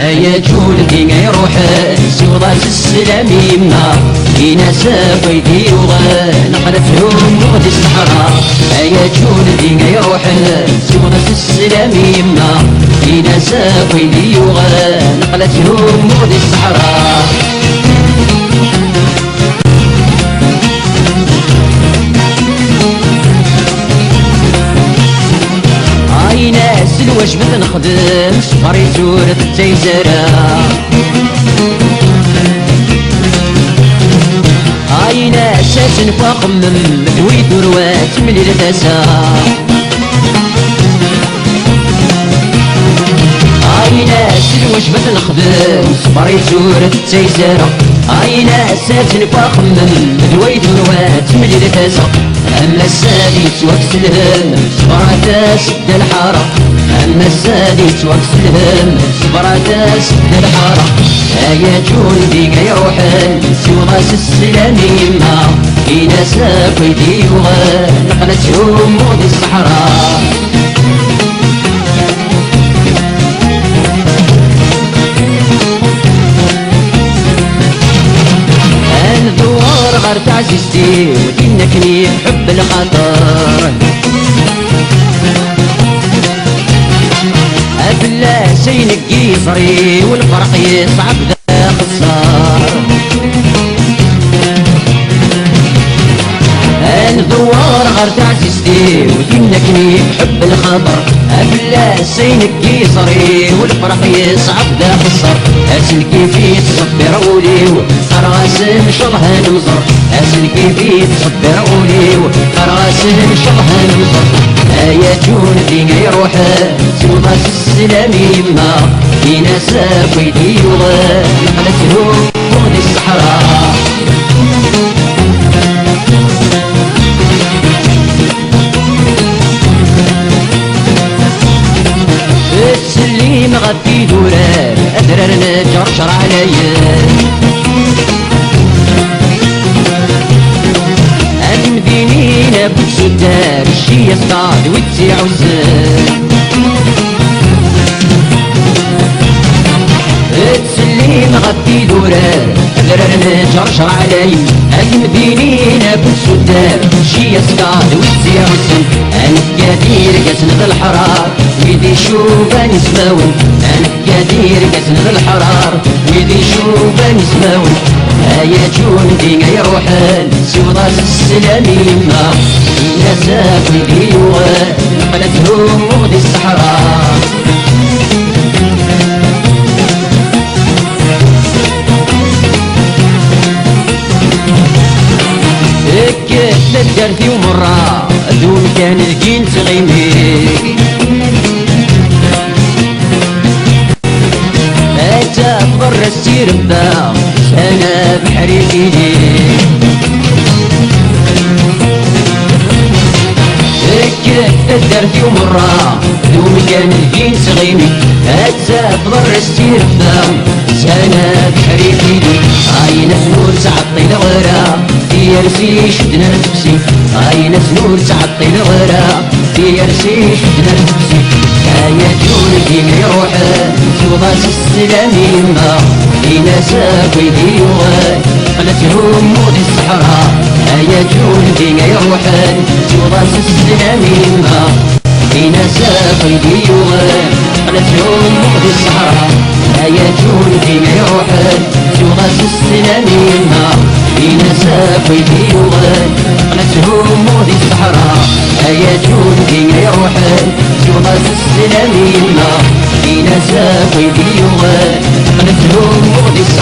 يا جولدي يروح سوضة السلام يما في ناس بيدي وغان نقلتهم وغد الصحراء. يا جولدي يروح سوضة السلام يما في ناس بيدي وغان نقلتهم وغد الصحراء. هاي ناس الواجب نخدم صبري تورث التيزرة. هاي ناس نفاق من مدوي دروات من الفسا. هاي ناس الواجب نخدم صبري تورث التيزرة. هاي ناس نفاق من مدوي دروات من الفسا. أما السادس وقت الهم صبرات سد الحارة. أما السادس وقت الهم صبرات سد الحارة. يا جندي يروح سوغاس السلام يما في ناس بيدي وغان نقلتهم وغد الصحراء. الدوار غير تعزيزتي ودينكني بحب الخطر. أبلا سينك يصري والفرق يصعب ذا خسار. الدوار غير تعزيزتي ودينكني بحب الخطر. أبلا سينك يصري والفرق يصعب ذا خسار. أسل كيفي تصبر وليو قراسن شرها نمزر. أسل كيفي تصبر وليو قراسن شرها نمزر. يا جندي يروح سوضاس السلام يما في ناس بيدي وغان نقلتهم وغد الصحراء. السليم غدي دوران أدرار نجرشر عليا. المدينين بوسدار الشي يصطاد ويتزيع وزان. السليم غدي دوران أدرار نجرشر عليا. المدينين بوسدار الشي يصطاد ويتزيع وزان. أنا كثير قسن الحرار ويدي شوفان يسماون. أنا كثير قسن الحرار ويدي شوفان يسماون. يا جندي يروح سوضاس السلام يما الناس بيدي وغان نقلتهم وغد الصحراء. كيف درتي ومرة دون كان الجين تغيمي. أتا تضر السيربا أنا بحريتي كيف درتي ومرة دون كان الجين تغيمي. أتا تضر السيربا أنا بحريتي. هاي ناس نور تعطي الغرا في يرسي شدنا نفسي. هاي ناس نور تعطي الغرا في يرسي شدنا نفسي. يا جندي يروح سوضاس السلام يما في ناس بيدي وغان نقلتهم وغد الصحراء. يا جندي يروح سوضاس السلام يما في ناس بيدي وغان نقلتهم وغد الصحراء. يا جندي يروح سوغاس السلام يما في ناس بيدي وغان نقلتهم وغد الصحراء. يا جندي يروح سوغاس السلام يما في ناس بيدي وغان نقلتهم وغد الصحراء.